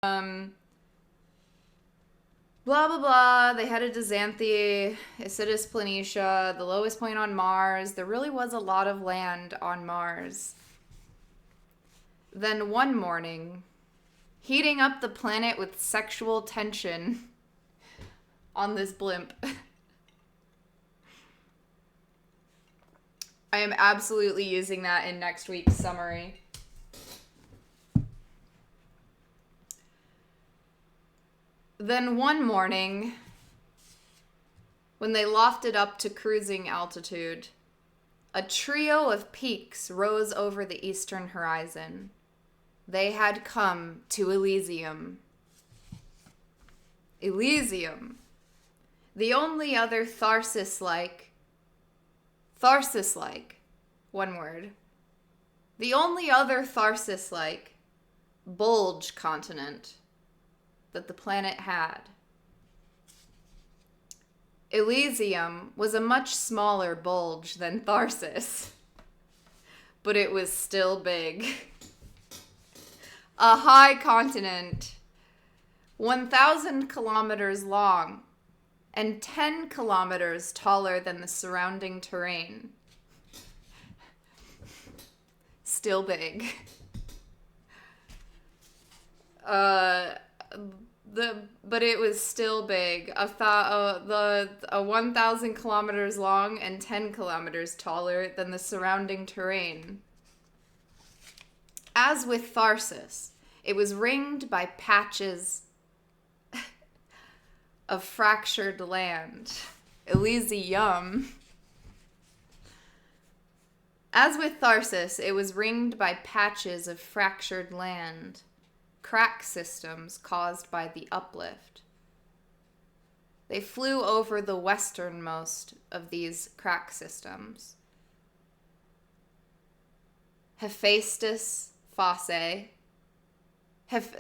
Um, blah blah blah. They headed to Xanthe, Isidis Planitia, the lowest point on Mars. There really was a lot of land on Mars. Then one morning, heating up the planet with sexual tension on this blimp. I am absolutely using that in next week's summary. Then one morning, when they lofted up to cruising altitude, a trio of peaks rose over the eastern horizon. They had come to Elysium. Elysium. The only other Tharsis-like, one word. The only other Tharsis-like bulge continent that the planet had. Elysium was a much smaller bulge than Tharsis, but it was still big. A high continent, 1,000 kilometers long and 10 kilometers taller than the surrounding terrain. Still big. But it was still big. A 1,000 kilometers long and 10 kilometers taller than the surrounding terrain. As with Tharsis, it was ringed by patches of fractured land. Elysium. As with Tharsis, it was ringed by patches of fractured land, crack systems caused by the uplift. They flew over the westernmost of these crack systems. Hephaestus Fossae.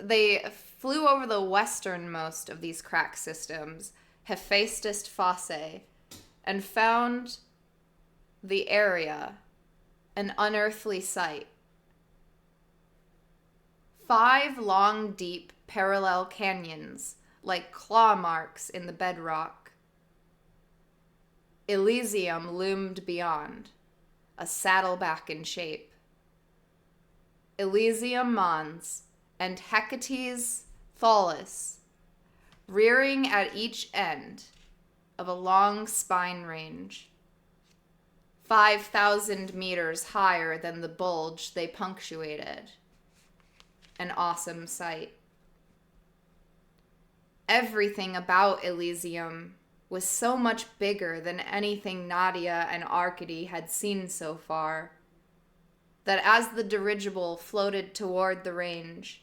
They flew over the westernmost of these crack systems, Hephaestus Fossae, and found the area an unearthly sight. 5 long, deep, parallel canyons, like claw marks in the bedrock. Elysium loomed beyond, a saddleback in shape. Elysium Mons and Hecate's Thalus, rearing at each end of a long spine range, 5,000 meters higher than the bulge they punctuated. An awesome sight. Everything about Elysium was so much bigger than anything Nadia and Arcady had seen so far, that as the dirigible floated toward the range,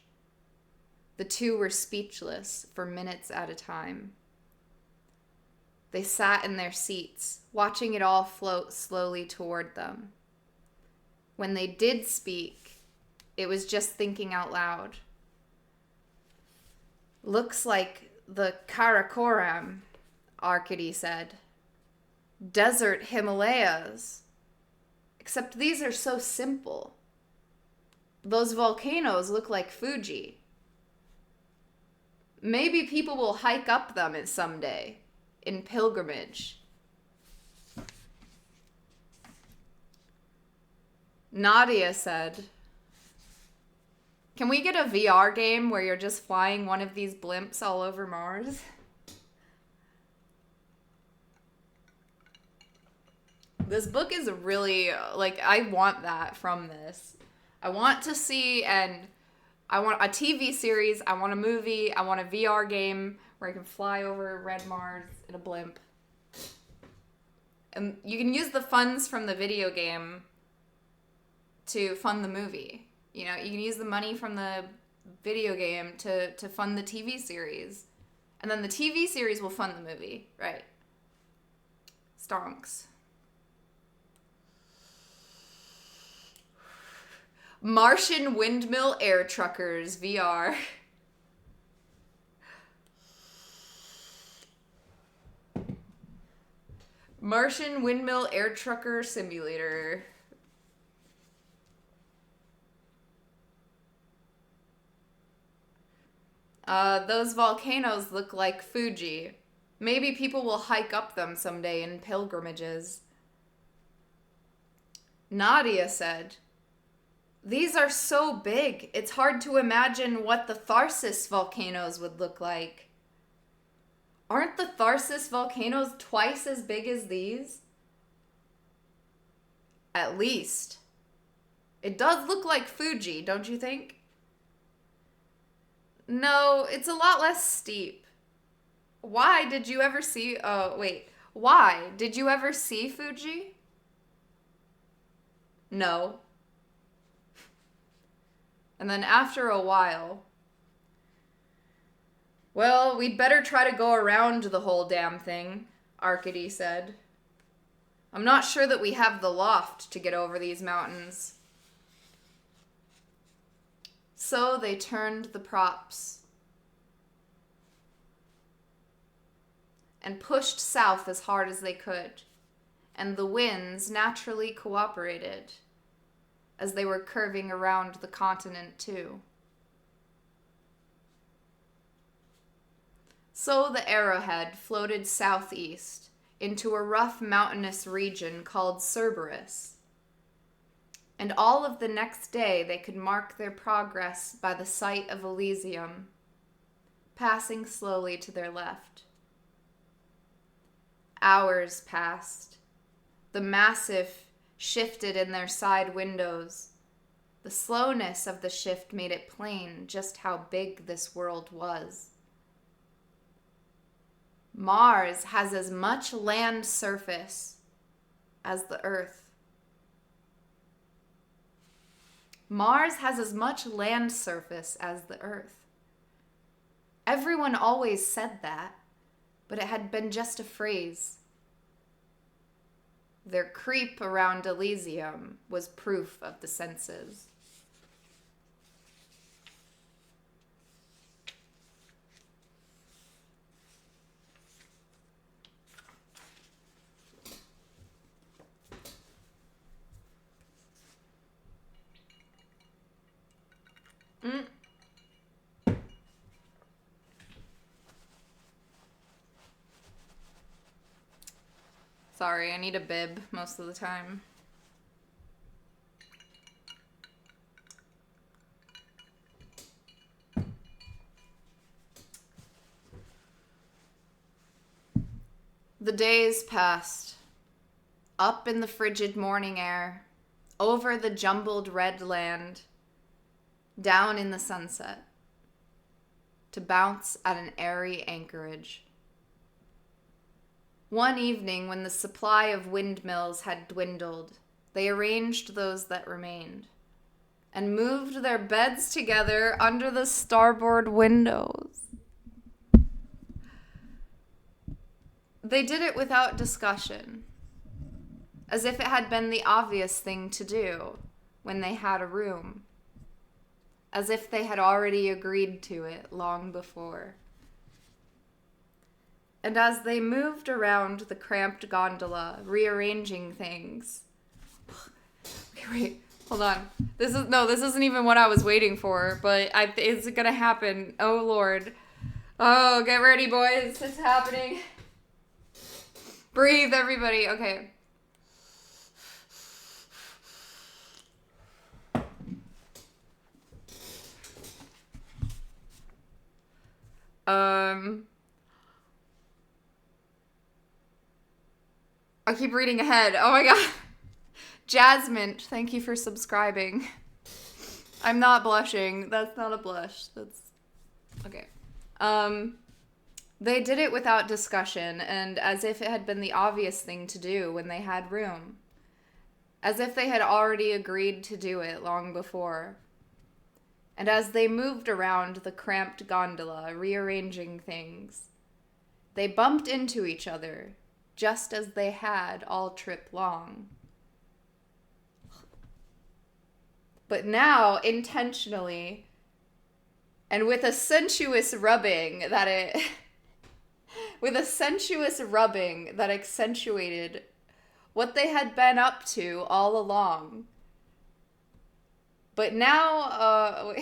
the two were speechless for minutes at a time. They sat in their seats, watching it all float slowly toward them. When they did speak, it was just thinking out loud. Looks like the Karakoram, Arcady said. Desert Himalayas. Except these are so simple. Those volcanoes look like Fuji. Maybe people will hike up them someday, in pilgrimage. Nadia said, "Can we get a VR game where you're just flying one of these blimps all over Mars?" This book is really, I want that from this. I want to see, and I want a TV series, I want a movie, I want a VR game where I can fly over red Mars in a blimp. And you can use the funds from the video game to fund the movie. You know, you can use the money from the video game to fund the TV series. And then the TV series will fund the movie, right? Stonks. Martian Windmill Air Truckers VR. Martian Windmill Air Trucker Simulator. Those volcanoes look like Fuji. Maybe people will hike up them someday in pilgrimages. Nadia said, "These are so big, it's hard to imagine what the Tharsis volcanoes would look like." Aren't the Tharsis volcanoes twice as big as these? At least. It does look like Fuji, don't you think? No, it's a lot less steep. Why did you ever see... Why? Did you ever see Fuji? No. And then after a while... Well, we'd better try to go around the whole damn thing, Arkady said. I'm not sure that we have the loft to get over these mountains. So they turned the props and pushed south as hard as they could, and the winds naturally cooperated as they were curving around the continent too. So the Arrowhead floated southeast into a rough mountainous region called Cerberus. And all of the next day they could mark their progress by the site of Elysium, passing slowly to their left. Hours passed. The massif shifted in their side windows. The slowness of the shift made it plain just how big this world was. Mars has as much land surface as the Earth. Mars has as much land surface as the Earth. Everyone always said that, but it had been just a phrase. Their creep around Elysium was proof of the senses. Sorry, I need a bib most of the time. The days passed. Up in the frigid morning air, over the jumbled red land, down in the sunset, to bounce at an airy anchorage. One evening, when the supply of windmills had dwindled, they arranged those that remained and moved their beds together under the starboard windows. They did it without discussion, as if it had been the obvious thing to do when they had a room, as if they had already agreed to it long before. And as they moved around the cramped gondola, rearranging things... Okay, wait, hold on. This isn't even what I was waiting for, but it's gonna happen. Oh, Lord. Oh, get ready, boys. It's happening. Breathe, everybody. Okay. I keep reading ahead. Oh my god. Jasmine, thank you for subscribing. I'm not blushing. That's not a blush. That's... Okay. They did it without discussion, and as if it had been the obvious thing to do when they had room. As if they had already agreed to do it long before. And as they moved around the cramped gondola, rearranging things, they bumped into each other, just as they had all trip long. But now, intentionally, and with a sensuous rubbing that accentuated what they had been up to all along. But now,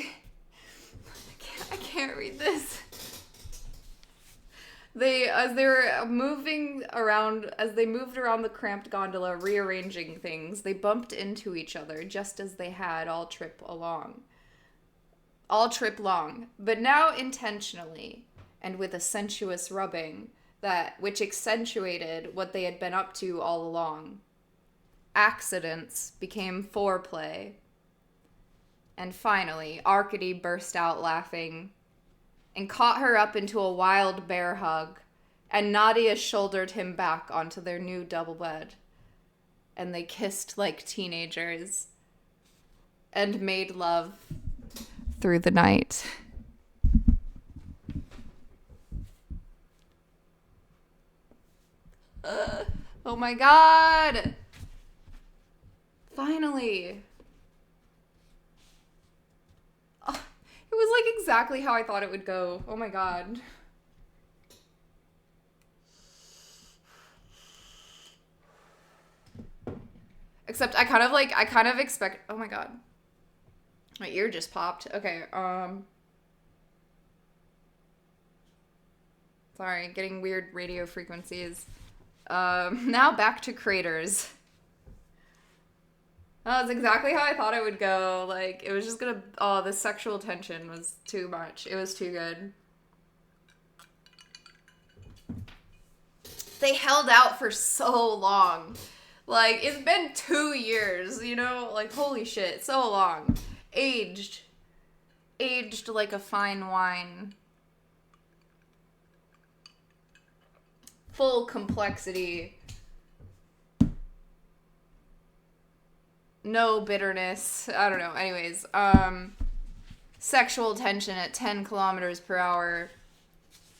I can't read this. As they were moving around, as they moved around the cramped gondola, rearranging things, they bumped into each other just as they had all trip long, but now intentionally and with a sensuous rubbing which accentuated what they had been up to all along. Accidents became foreplay. And finally, Arcady burst out laughing and caught her up into a wild bear hug, and Nadia shouldered him back onto their new double bed. And they kissed like teenagers and made love through the night. Oh my god! Finally! It was like exactly how I thought it would go. Oh my god. Except I kind of expect, oh my god. My ear just popped. Okay, sorry, getting weird radio frequencies. Now back to craters. That was exactly how I thought it would go. Like, it was just gonna... Oh, the sexual tension was too much. It was too good. They held out for so long. Like, it's been 2 years, you know? Like, holy shit, so long. Aged like a fine wine. Full complexity. No bitterness. I don't know. Anyways, sexual tension at 10 kilometers per hour,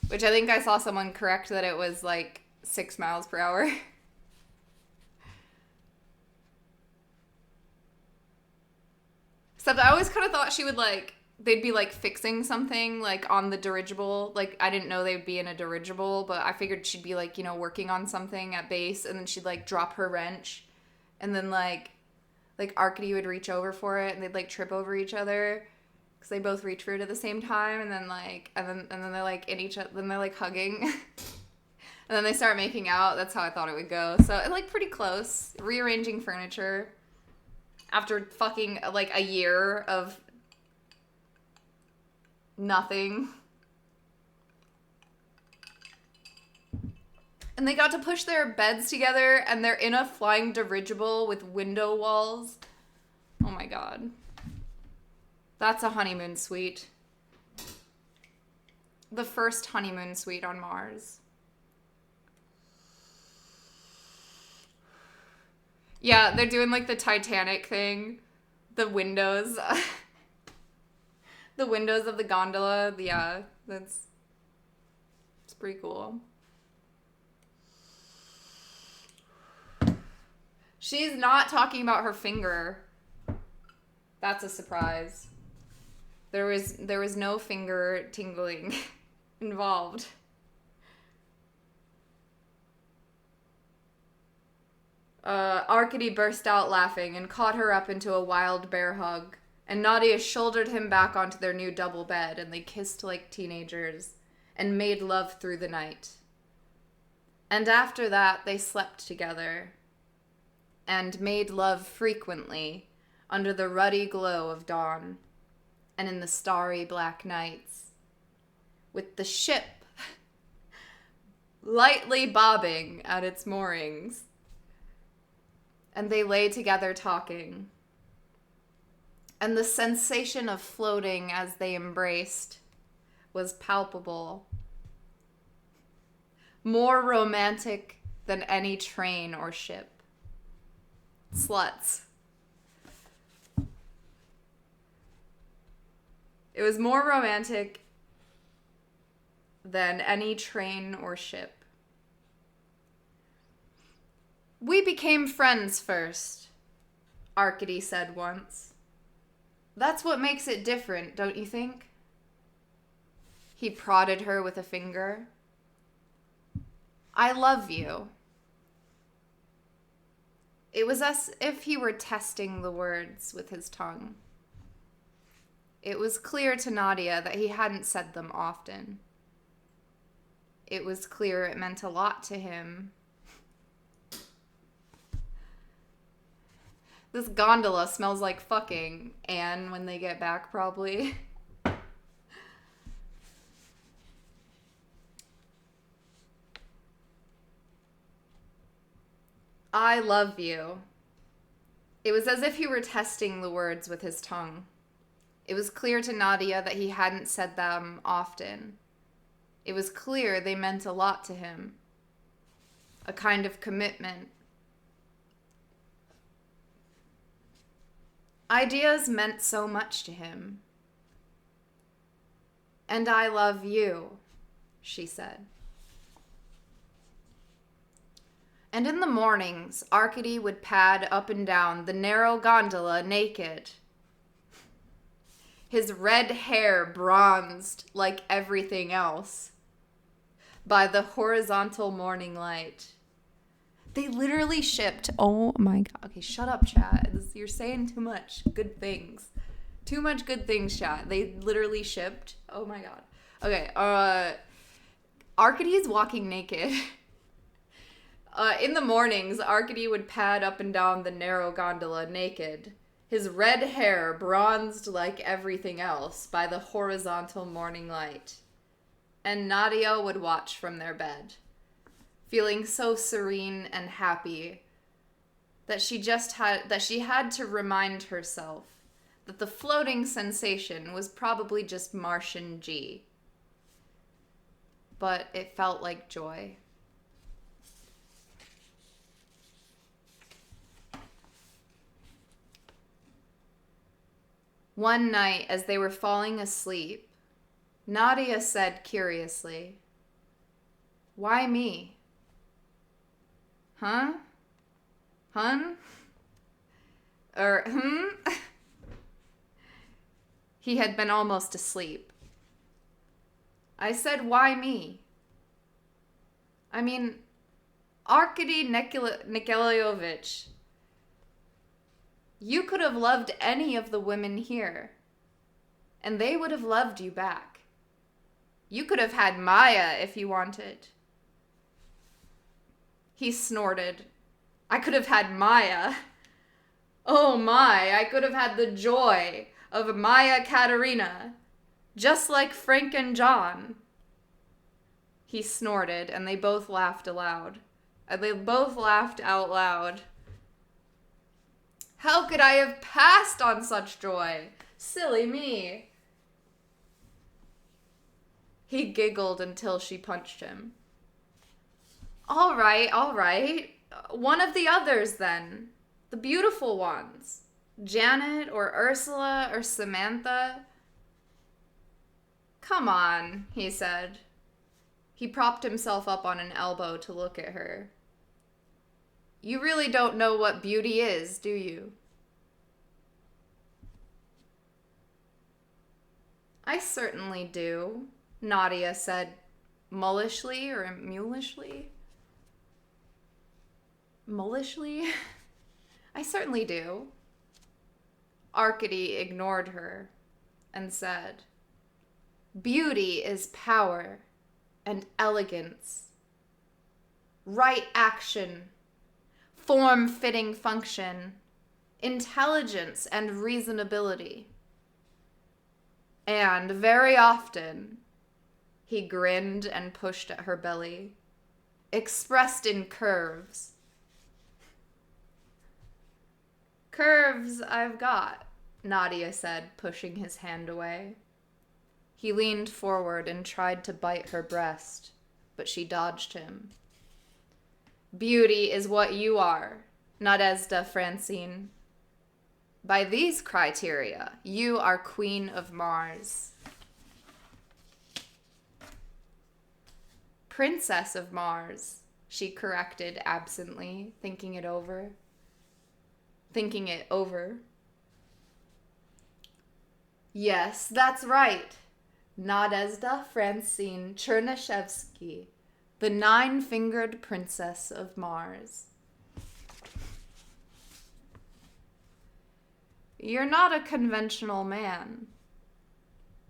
which I think I saw someone correct that it was like 6 miles per hour. Except I always kind of thought she would they'd be like fixing something like on the dirigible. Like, I didn't know they'd be in a dirigible, but I figured she'd be like, you know, working on something at base, and then she'd like drop her wrench, and then like Arcady would reach over for it, and they'd like trip over each other because they both reach for it at the same time, and then they're like in each other, then they're like hugging, and then they start making out. That's how I thought it would go. So like pretty close. Rearranging furniture after fucking like a year of nothing. And they got to push their beds together, and they're in a flying dirigible with window walls. Oh my god. That's a honeymoon suite. The first honeymoon suite on Mars. Yeah, they're doing like the Titanic thing. The windows. The windows of the gondola. Yeah, it's pretty cool. She's not talking about her finger. That's a surprise. There was no finger tingling involved. Arcady burst out laughing and caught her up into a wild bear hug, and Nadia shouldered him back onto their new double bed, and they kissed like teenagers and made love through the night. And after that, they slept together and made love frequently under the ruddy glow of dawn and in the starry black nights, with the ship lightly bobbing at its moorings. And they lay together talking, and the sensation of floating as they embraced was palpable, more romantic than any train or ship. Sluts. It was more romantic than any train or ship. We became friends first, Arcady said once. That's what makes it different, don't you think? He prodded her with a finger. I love you. It was as if he were testing the words with his tongue. It was clear to Nadia that he hadn't said them often. It was clear it meant a lot to him. This gondola smells like fucking Anne when they get back, probably. I love you. It was as if he were testing the words with his tongue. It was clear to Nadia that he hadn't said them often. It was clear they meant a lot to him. A kind of commitment. Ideas meant so much to him. And I love you, she said. And in the mornings, Arkady would pad up and down the narrow gondola naked. His red hair bronzed like everything else by the horizontal morning light. They literally shipped. Oh my god. Okay, shut up, chat. You're saying too much good things. Too much good things, chat. They literally shipped. Oh my god. Okay, Arkady is walking naked. In the mornings, Arkady would pad up and down the narrow gondola naked, his red hair bronzed like everything else by the horizontal morning light. And Nadia would watch from their bed, feeling so serene and happy that she had to remind herself that the floating sensation was probably just Martian G. But it felt like joy. One night, as they were falling asleep, Nadia said curiously, "Why me?" Huh? Hun? He had been almost asleep. I said, why me? I mean, Arkady Nikolaevich, you could have loved any of the women here, and they would have loved you back. You could have had Maya if you wanted. He snorted. I could have had Maya. Oh my, I could have had the joy of Maya Katerina, just like Frank and John. He snorted, and they both laughed aloud. They both laughed out loud. How could I have passed on such joy? Silly me. He giggled until she punched him. All right. One of the others, then. The beautiful ones. Janet or Ursula or Samantha. Come on, he said. He propped himself up on an elbow to look at her. You really don't know what beauty is, do you? I certainly do, Nadia said mullishly or mulishly. Mullishly? I certainly do. Arkady ignored her and said, beauty is power and elegance, right action, form-fitting function, intelligence and reasonability. And very often, he grinned and pushed at her belly, expressed in curves. Curves I've got, Nadia said, pushing his hand away. He leaned forward and tried to bite her breast, but she dodged him. Beauty is what you are, Nadezhda Francine. By these criteria, you are Queen of Mars. Princess of Mars, she corrected absently, thinking it over. Yes, that's right. Nadezhda Francine Chernyshevsky, the nine-fingered Princess of Mars. You're not a conventional man,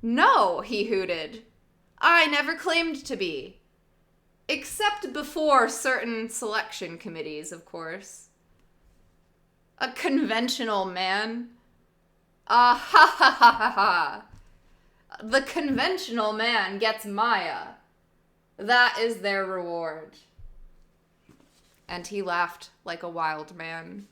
No, he hooted. I never claimed to be. Except before certain selection committees, of course. A conventional man. Ah ha ha ha ha ha. The conventional man gets Maya. That is their reward. And he laughed like a wild man.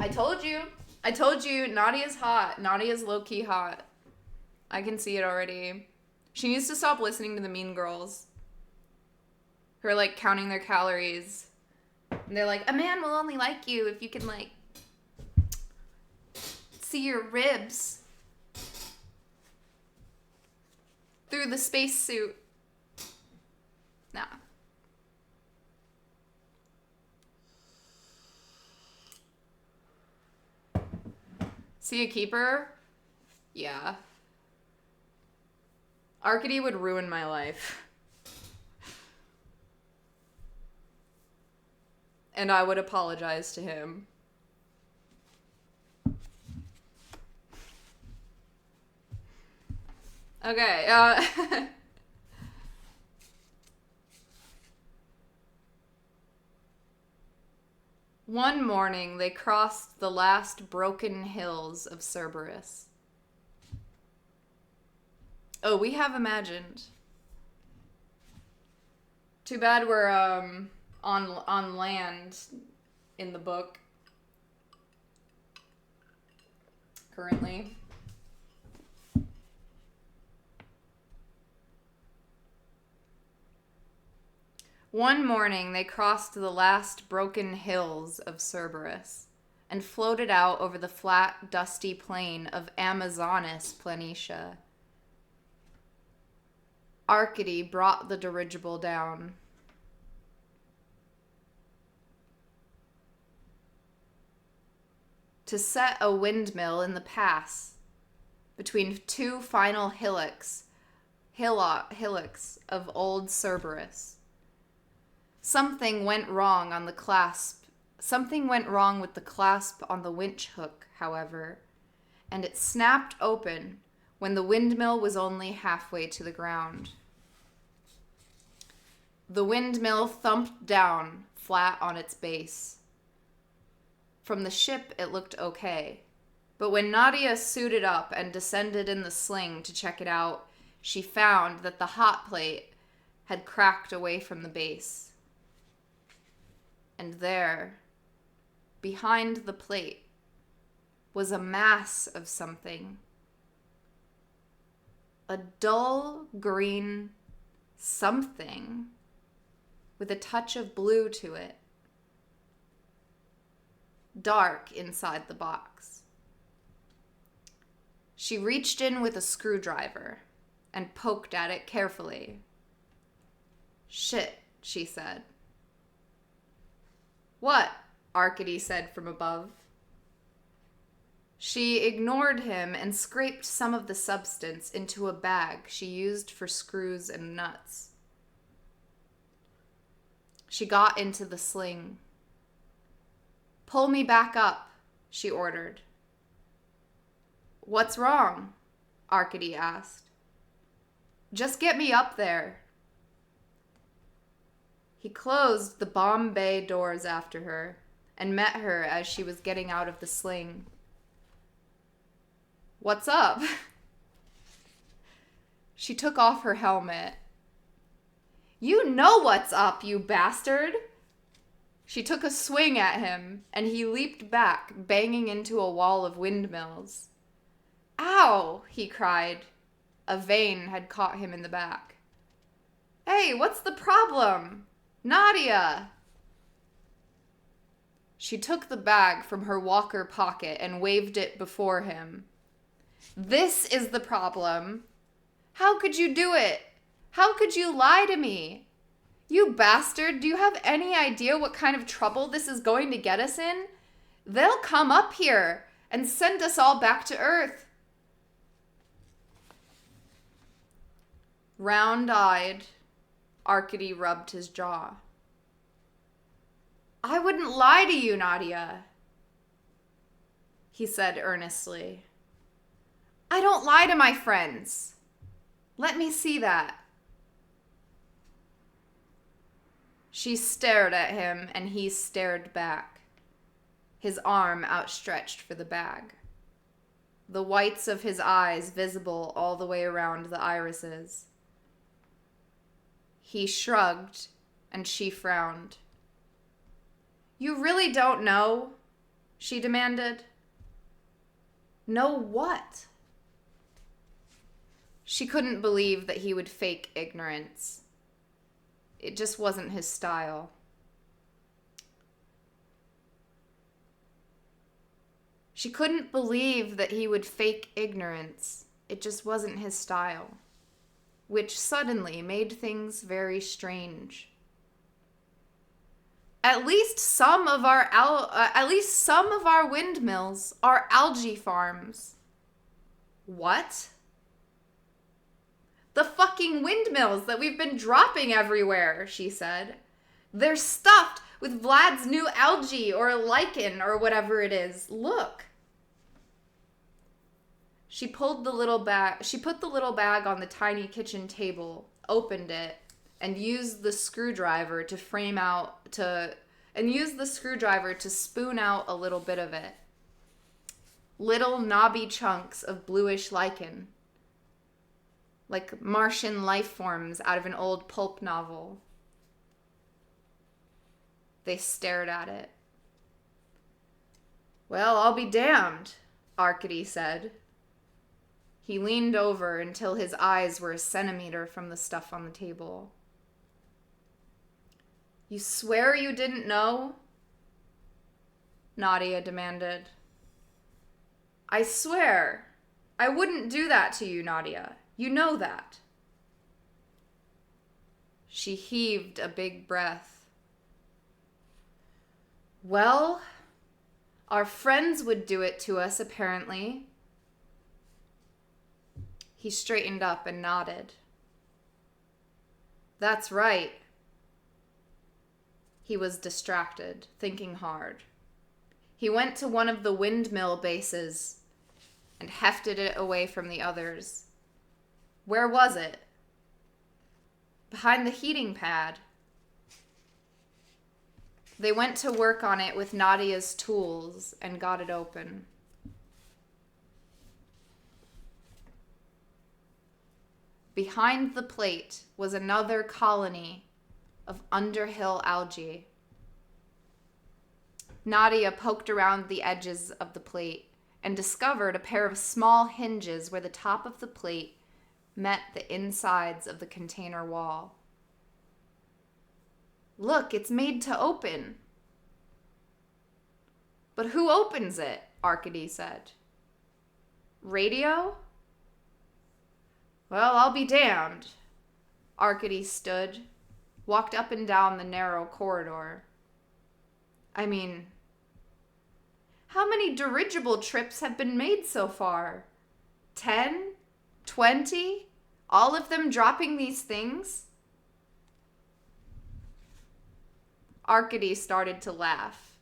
I told you, Nadia's hot. Nadia's low-key hot. I can see it already. She needs to stop listening to the mean girls. Who are, like, counting their calories. And they're like, a man will only like you if you can, like, see your ribs through the spacesuit. Nah. See a keeper? Yeah. Arcady would ruin my life. And I would apologize to him. Okay, One morning, they crossed the last broken hills of Cerberus. Oh, we have imagined. Too bad we're, on land in the book. Currently. One morning, they crossed the last broken hills of Cerberus and floated out over the flat, dusty plain of Amazonis Planitia. Arcady brought the dirigible down. To set a windmill in the pass between two final hillocks of old Cerberus. Something went wrong with the clasp on the winch hook, however, and it snapped open when the windmill was only halfway to the ground. The windmill thumped down flat on its base. From the ship, it looked okay, but when Nadia suited up and descended in the sling to check it out, she found that the hot plate had cracked away from the base. And there, behind the plate, was a mass of something. A dull green something with a touch of blue to it. Dark inside the box. She reached in with a screwdriver and poked at it carefully. Shit, she said. What? Arcady said from above. She ignored him and scraped some of the substance into a bag she used for screws and nuts. She got into the sling. Pull me back up, she ordered. What's wrong? Arcady asked. Just get me up there. He closed the bomb bay doors after her and met her as she was getting out of the sling. What's up? She took off her helmet. You know what's up, you bastard! She took a swing at him, and he leaped back, banging into a wall of windmills. Ow! He cried. A vein had caught him in the back. Hey, what's the problem? Nadia! She took the bag from her walker pocket and waved it before him. This is the problem. How could you do it? How could you lie to me? You bastard, do you have any idea what kind of trouble this is going to get us in? They'll come up here, and send us all back to Earth. Round-eyed, Arkady rubbed his jaw. I wouldn't lie to you, Nadia, he said earnestly. I don't lie to my friends. Let me see that. She stared at him, and he stared back, his arm outstretched for the bag, the whites of his eyes visible all the way around the irises. He shrugged, and she frowned. You really don't know? She demanded. Know what? She couldn't believe that he would fake ignorance. It just wasn't his style. She couldn't believe that he would fake ignorance. It just wasn't his style, which suddenly made things very strange. At least some of our windmills are algae farms. What? The fucking windmills that we've been dropping everywhere, she said. They're stuffed with Vlad's new algae or lichen or whatever it is. Look. She put the little bag on the tiny kitchen table, opened it, and used the screwdriver to spoon out a little bit of it. Little knobby chunks of bluish lichen, like Martian life forms out of an old pulp novel. They stared at it. Well, I'll be damned, Arkady said. He leaned over until his eyes were a centimeter from the stuff on the table. You swear you didn't know? Nadia demanded. I swear. I wouldn't do that to you, Nadia. You know that. She heaved a big breath. Well, our friends would do it to us, apparently. He straightened up and nodded. That's right. He was distracted, thinking hard. He went to one of the windmill bases and hefted it away from the others. Where was it? Behind the heating pad. They went to work on it with Nadia's tools and got it open. Behind the plate was another colony of Underhill algae. Nadia poked around the edges of the plate and discovered a pair of small hinges where the top of the plate met the insides of the container wall. Look, it's made to open. But who opens it? Arkady said. Radio? Well, I'll be damned. Arkady stood, walked up and down the narrow corridor. I mean, how many dirigible trips have been made so far? 10? 20? All of them dropping these things? Arkady started to laugh.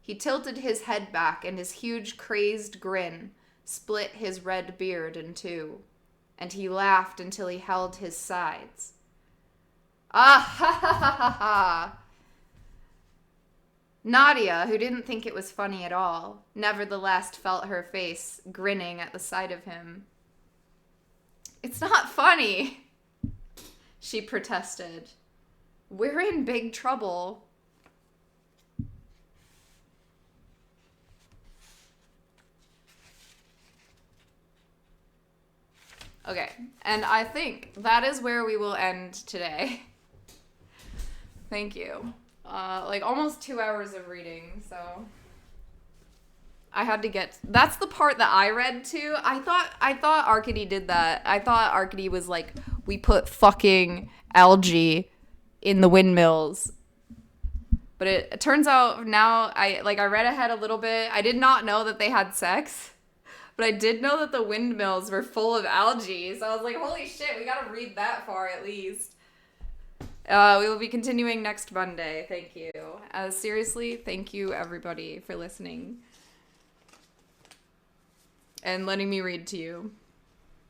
He tilted his head back, and his huge, crazed grin split his red beard in two, and he laughed until he held his sides. Ah, ha, ha, ha, ha, ha. Nadia, who didn't think it was funny at all, nevertheless felt her face grinning at the sight of him. It's not funny, she protested. We're in big trouble. Okay, and I think that is where we will end today. Thank you. Like almost 2 hours of reading, so I had to get. That's the part that I read too. I thought Arkady did that. I thought Arkady was like, we put fucking algae in the windmills. But it turns out now, I read ahead a little bit. I did not know that they had sex, but I did know that the windmills were full of algae. So I was like, holy shit, we gotta read that far at least. We will be continuing next Monday. Thank you. Seriously, thank you everybody for listening and letting me read to you.